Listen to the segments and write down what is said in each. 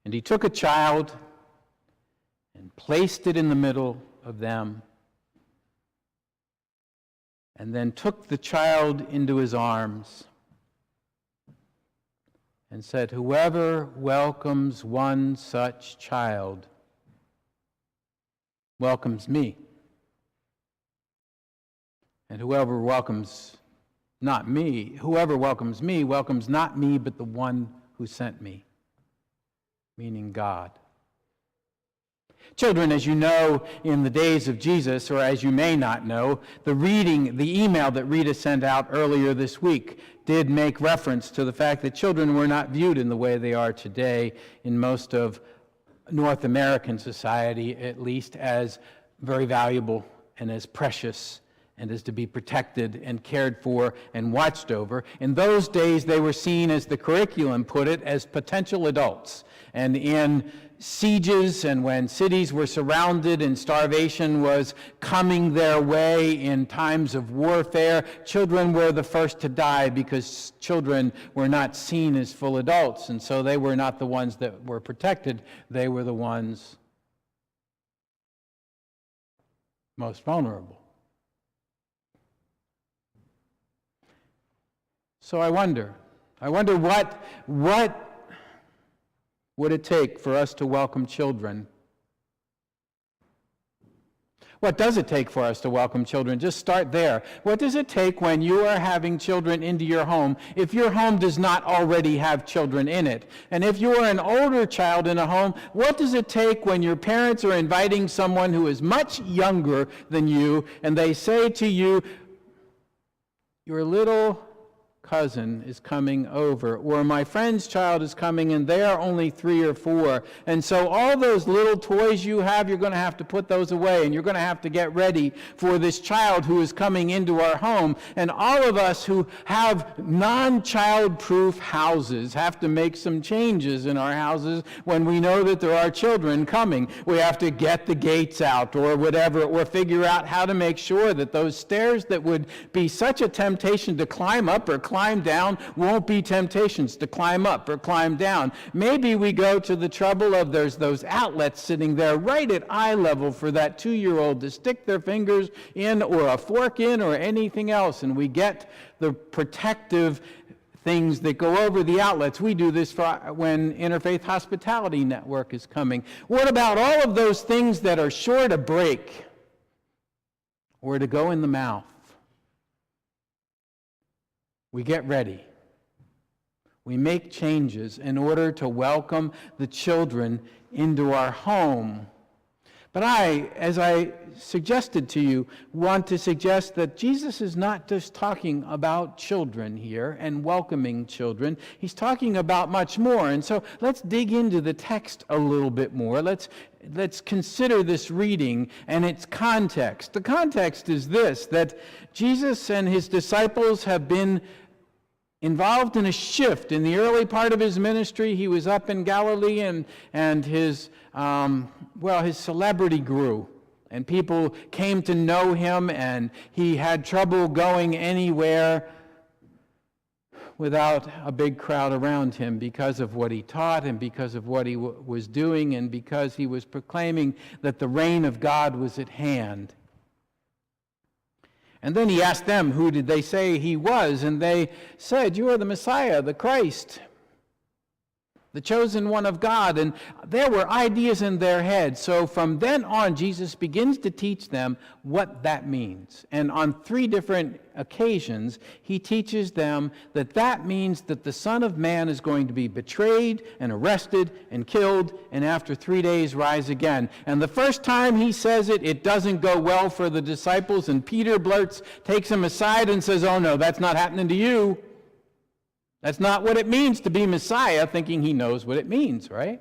And he took a child and placed it in the middle of them, and then took the child into his arms and said, "Whoever welcomes one such child welcomes me. And whoever welcomes me welcomes not me, but the one who sent me," meaning God. Children, as you know, in the days of Jesus, or as you may not know, the email that Rita sent out earlier this week did make reference to the fact that children were not viewed in the way they are today in most of North American society, at least as very valuable and as precious and as to be protected and cared for and watched over. In those days, they were seen, as the curriculum put it, as potential adults. And in sieges and when cities were surrounded and starvation was coming their way in times of warfare, children were the first to die because children were not seen as full adults. And so they were not the ones that were protected. They were the ones most vulnerable. So I wonder what would it take for us to welcome children? What does it take for us to welcome children? Just start there. What does it take when you are having children into your home if your home does not already have children in it? And if you are an older child in a home, what does it take when your parents are inviting someone who is much younger than you and they say to you, "Your little cousin is coming over," or "my friend's child is coming and they are only 3 or 4. And so all those little toys you have, you're going to have to put those away, and you're going to have to get ready for this child who is coming into our home." And all of us who have non-child-proof houses have to make some changes in our houses when we know that there are children coming. We have to get the gates out or whatever, or figure out how to make sure that those stairs that would be such a temptation to climb up or climb down won't be temptations to climb up or climb down. Maybe we go to the trouble of there's those outlets sitting there right at eye level for that 2-year-old to stick their fingers in, or a fork in, or anything else, and we get the protective things that go over the outlets. We do this when Interfaith Hospitality Network is coming. What about all of those things that are sure to break or to go in the mouth? We get ready. We make changes in order to welcome the children into our home. But I, as I suggested to you, want to suggest that Jesus is not just talking about children here and welcoming children. He's talking about much more. And so let's dig into the text a little bit more. Let's consider this reading and its context. The context is this, that Jesus and his disciples have been involved in a shift. In the early part of his ministry, he was up in Galilee, and his celebrity grew. And people came to know him, and he had trouble going anywhere without a big crowd around him because of what he taught and because of what he was doing and because he was proclaiming that the reign of God was at hand. And then he asked them, who did they say he was? And they said, "You are the Messiah, the Christ, the chosen one of God." And there were ideas in their heads. So from then on, Jesus begins to teach them what that means. And on 3 different occasions, he teaches them that that means that the Son of Man is going to be betrayed and arrested and killed, and after 3 days rise again. And the first time he says it, it doesn't go well for the disciples, and Peter takes him aside and says, "Oh no, that's not happening to you. That's not what it means to be Messiah," thinking he knows what it means, right?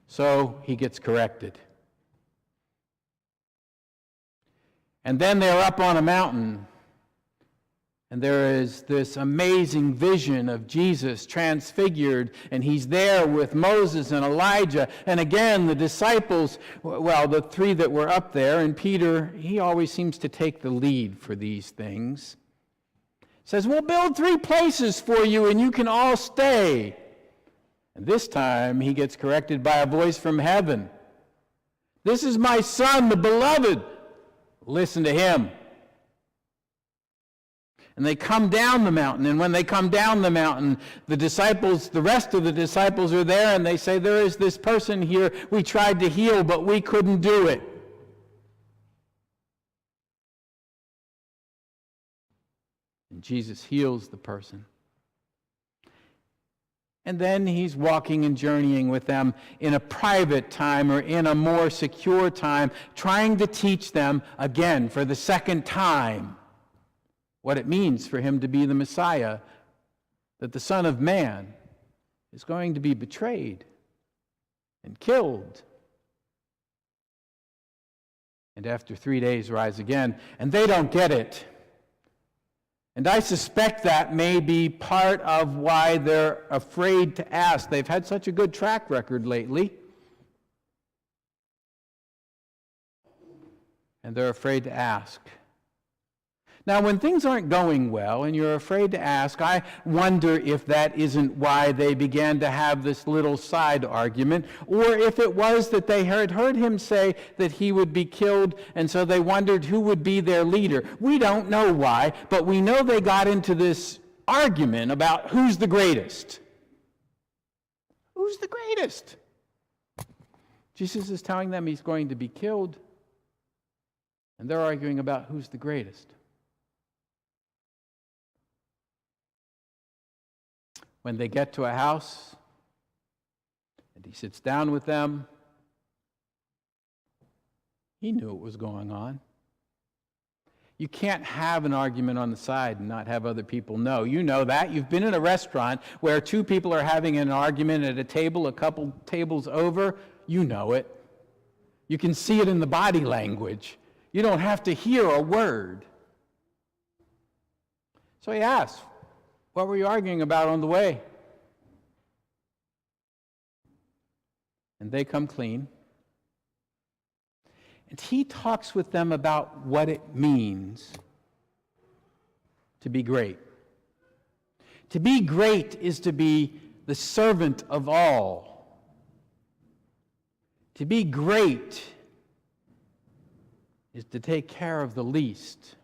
So he gets corrected. And then they're up on a mountain, and there is this amazing vision of Jesus transfigured, and he's there with Moses and Elijah. And again, the disciples, the 3 that were up there, and Peter, he always seems to take the lead for these things, says, "We'll build 3 places for you and you can all stay." And this time he gets corrected by a voice from heaven. This is my son, the beloved. Listen to him. And they come down the mountain, and when they come down the mountain, the rest of the disciples are there, and they say, there is this person here we tried to heal, but we couldn't do it. And Jesus heals the person. And then he's walking and journeying with them in a private time or in a more secure time, trying to teach them, again, for the second time, what it means for him to be the Messiah, that the Son of Man is going to be betrayed and killed, and after 3 days rise again. And they don't get it. And I suspect that may be part of why they're afraid to ask. They've had such a good track record lately, and they're afraid to ask. Now, when things aren't going well and you're afraid to ask, I wonder if that isn't why they began to have this little side argument, or if it was that they had heard him say that he would be killed, and so they wondered who would be their leader. We don't know why, but we know they got into this argument about who's the greatest. Who's the greatest? Jesus is telling them he's going to be killed, and they're arguing about who's the greatest. When they get to a house and he sits down with them, he knew what was going on. You can't have an argument on the side and not have other people know. You know that. You've been in a restaurant where two people are having an argument at a table, a couple tables over. You know it. You can see it in the body language. You don't have to hear a word. So he asks, what were you arguing about on the way? And they come clean. And he talks with them about what it means to be great. To be great is to be the servant of all. To be great is to take care of the least.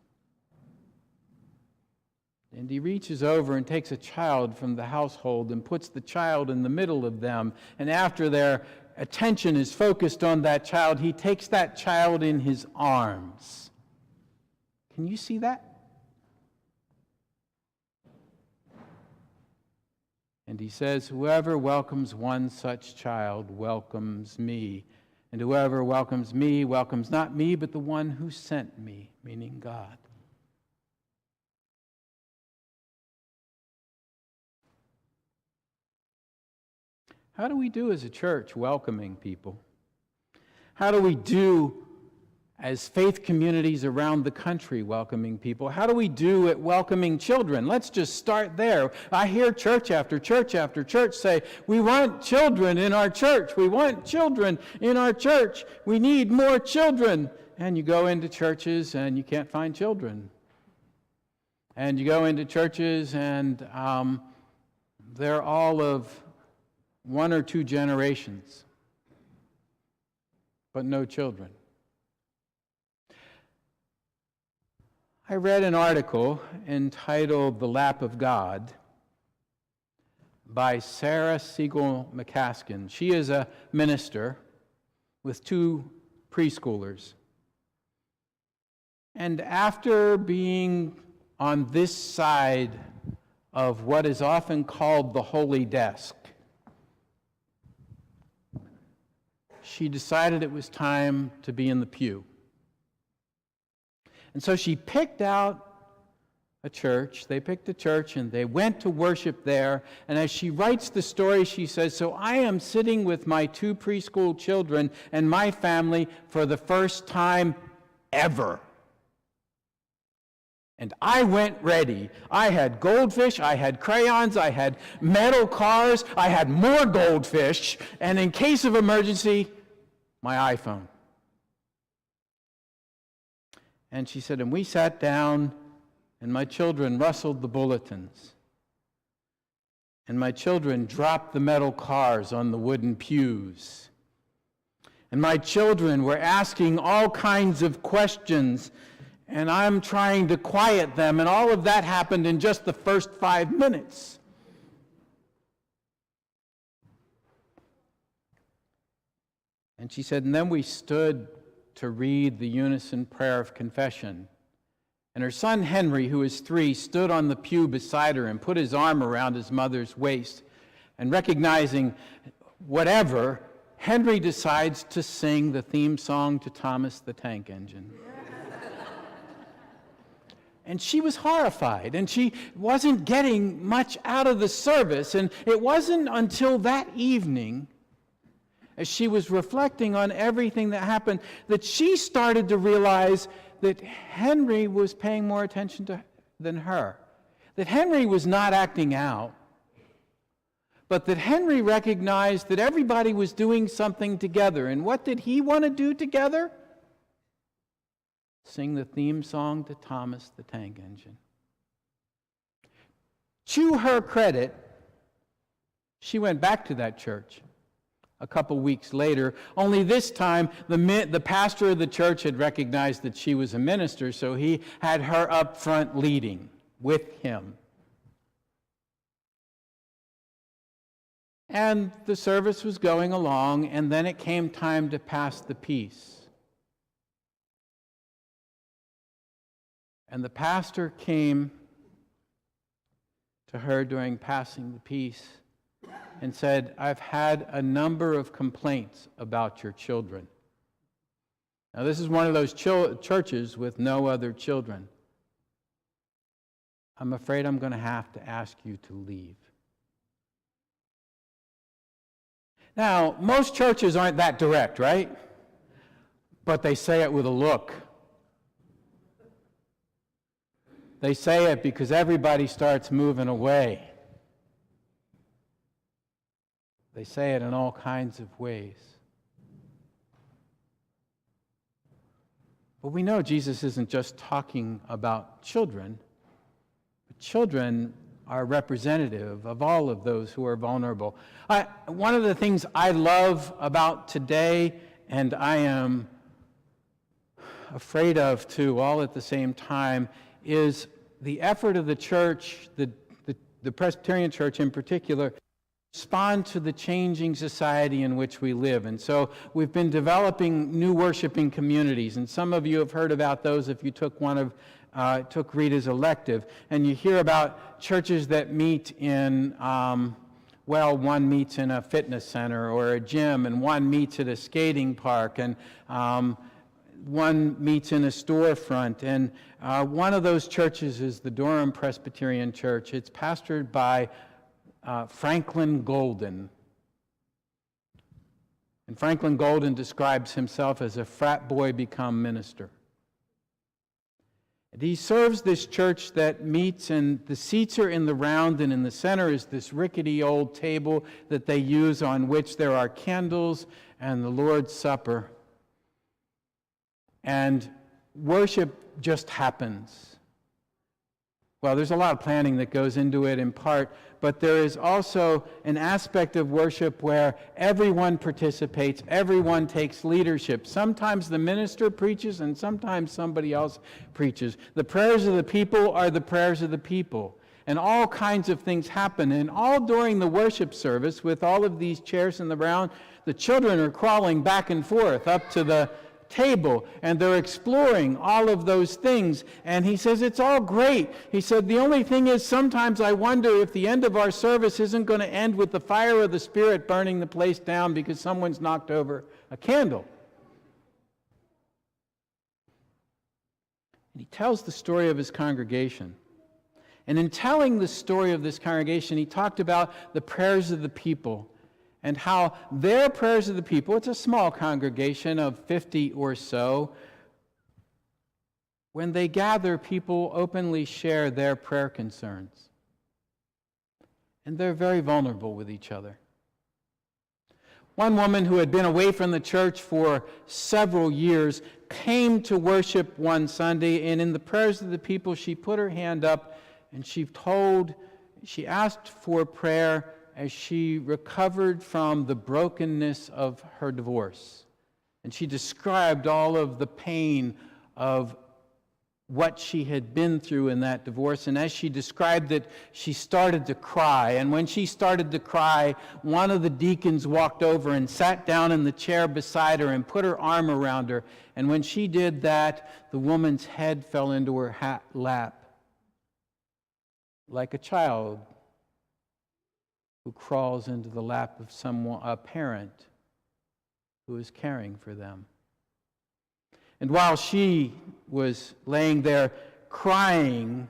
And he reaches over and takes a child from the household and puts the child in the middle of them. And after their attention is focused on that child, he takes that child in his arms. Can you see that? And he says, whoever welcomes one such child welcomes me. And whoever welcomes me welcomes not me, but the one who sent me, meaning God. How do we do as a church welcoming people? How do we do as faith communities around the country welcoming people? How do we do at welcoming children? Let's just start there. I hear church after church after church say, we want children in our church. We want children in our church. We need more children. And you go into churches and you can't find children. And you go into churches and they're all of 1 or 2 generations, but no children. I read an article entitled The Lap of God by Sarah Siegel McCaskill. She is a minister with 2 preschoolers. And after being on this side of what is often called the holy desk, she decided it was time to be in the pew. And so she picked out a church. They picked a church and they went to worship there. And as she writes the story, she says, so I am sitting with my 2 preschool children and my family for the first time ever. And I went ready. I had goldfish, I had crayons, I had metal cars, I had more goldfish, and in case of emergency, my iPhone. And she said, and we sat down, and my children rustled the bulletins. And my children dropped the metal cars on the wooden pews. And my children were asking all kinds of questions, and I'm trying to quiet them, and all of that happened in just the first 5 minutes. And she said, and then we stood to read the unison prayer of confession. And her son Henry, who is 3, stood on the pew beside her and put his arm around his mother's waist. And recognizing whatever, Henry decides to sing the theme song to Thomas the Tank Engine. And she was horrified, and she wasn't getting much out of the service. And it wasn't until that evening, as she was reflecting on everything that happened, that she started to realize that Henry was paying more attention than her. That Henry was not acting out, but that Henry recognized that everybody was doing something together. And what did he want to do together? Sing the theme song to Thomas the Tank Engine. To her credit, she went back to that church a couple weeks later, only this time the pastor of the church had recognized that she was a minister, so he had her up front leading with him. And the service was going along, and then it came time to pass the peace. And the pastor came to her during passing the peace and said, I've had a number of complaints about your children. Now, this is one of those churches with no other children. I'm afraid I'm going to have to ask you to leave. Now, most churches aren't that direct, right? But they say it with a look. They say it because everybody starts moving away. They say it in all kinds of ways. But we know Jesus isn't just talking about children, but children are representative of all of those who are vulnerable. One of the things I love about today, and I am afraid of too, all at the same time, is the effort of the church, the Presbyterian Church in particular, respond to the changing society in which we live. And so we've been developing new worshiping communities, and some of you have heard about those if you took took Rita's elective, and you hear about churches that meet in, one meets in a fitness center or a gym, and one meets at a skating park, and one meets in a storefront. And one of those churches is the Durham Presbyterian Church. It's pastored by Franklin Golden. And Franklin Golden describes himself as a frat boy become minister. And he serves this church that meets, and the seats are in the round, and in the center is this rickety old table that they use, on which there are candles and the Lord's Supper. And worship just happens. Well, there's a lot of planning that goes into it in part, but there is also an aspect of worship where everyone participates, everyone takes leadership. Sometimes the minister preaches and sometimes somebody else preaches. The prayers of the people are the prayers of the people. And all kinds of things happen. And all during the worship service, with all of these chairs in the round, the children are crawling back and forth up to the table, and they're exploring all of those things. And he says, it's all great. He said, the only thing is, sometimes I wonder if the end of our service isn't going to end with the fire of the Spirit burning the place down because someone's knocked over a candle. And he tells the story of his congregation. And in telling the story of this congregation, he talked about the prayers of the people, and how their prayers of the people, it's a small congregation of 50 or so, when they gather, people openly share their prayer concerns. And they're very vulnerable with each other. One woman who had been away from the church for several years came to worship one Sunday, and in the prayers of the people, she put her hand up and she told she asked for prayer as she recovered from the brokenness of her divorce. And she described all of the pain of what she had been through in that divorce. And as she described it, she started to cry. And when she started to cry, one of the deacons walked over and sat down in the chair beside her and put her arm around her. And when she did that, the woman's head fell into her lap like a child who crawls into the lap of a parent who is caring for them. And while she was laying there crying,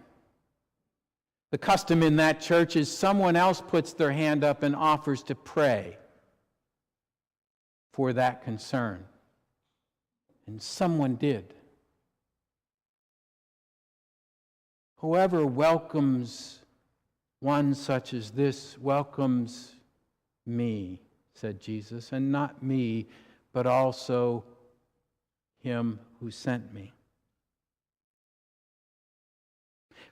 the custom in that church is someone else puts their hand up and offers to pray for that concern. And someone did. Whoever welcomes one such as this welcomes me, said Jesus, and not me, but also him who sent me.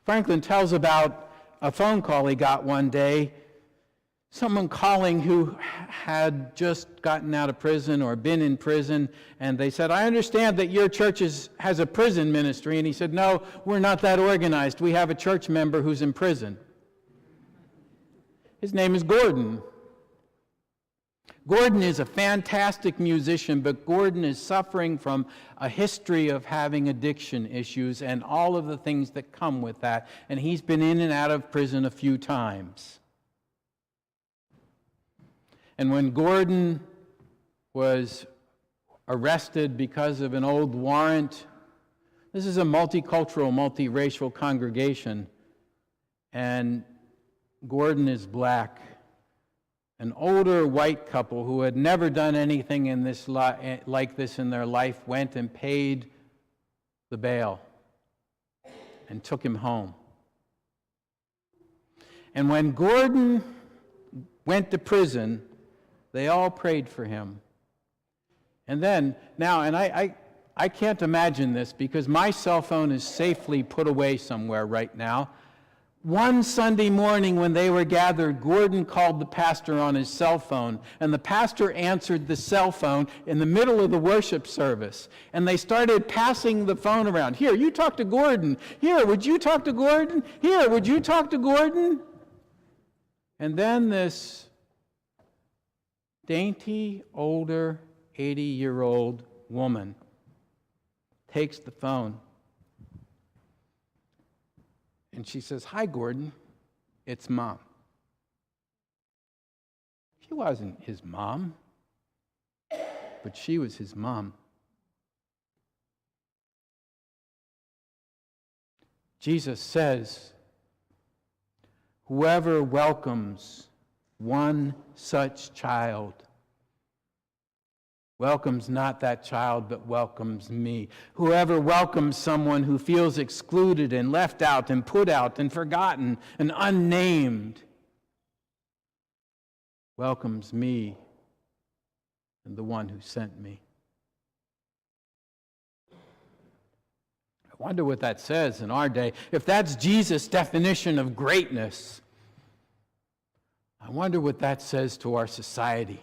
Franklin tells about a phone call he got one day, someone calling who had just gotten out of prison or been in prison, and they said, "I understand that your church has a prison ministry." And he said, "No, we're not that organized. We have a church member who's in prison. His name is Gordon. Gordon is a fantastic musician, but Gordon is suffering from a history of having addiction issues and all of the things that come with that. And he's been in and out of prison a few times. And when Gordon was arrested because of an old warrant, this is a multicultural, multiracial congregation, and Gordon is black. An older white couple who had never done anything in this like this in their life went and paid the bail and took him home. And when Gordon went to prison, they all prayed for him. And then, now, and I can't imagine this because my cell phone is safely put away somewhere right now. One Sunday morning when they were gathered, Gordon called the pastor on his cell phone, and the pastor answered the cell phone in the middle of the worship service. And they started passing the phone around. "Here, you talk to Gordon. Here, would you talk to Gordon? Here, would you talk to Gordon?" And then this dainty, older, 80-year-old woman takes the phone. And she says, "Hi, Gordon, it's Mom." She wasn't his mom, but she was his mom. Jesus says, whoever welcomes one such child welcomes not that child, but welcomes me. Whoever welcomes someone who feels excluded and left out and put out and forgotten and unnamed welcomes me and the one who sent me. I wonder what that says in our day. If that's Jesus' definition of greatness, I wonder what that says to our society.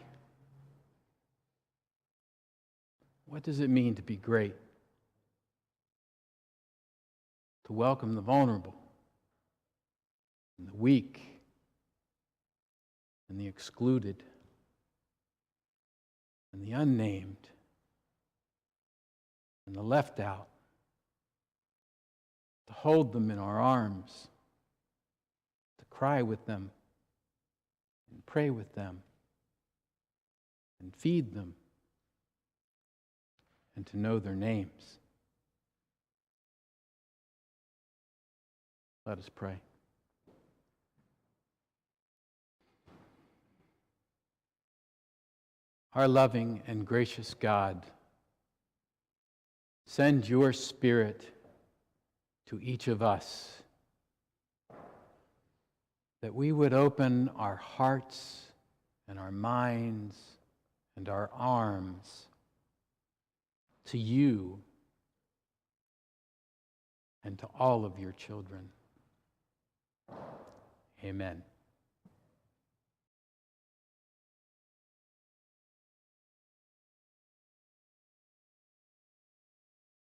What does it mean to be great? To welcome the vulnerable, and the weak, and the excluded, and the unnamed, and the left out. To hold them in our arms, to cry with them, and pray with them, and feed them, and to know their names. Let us pray. Our loving and gracious God, send your Spirit to each of us, that we would open our hearts and our minds and our arms to you and to all of your children. Amen.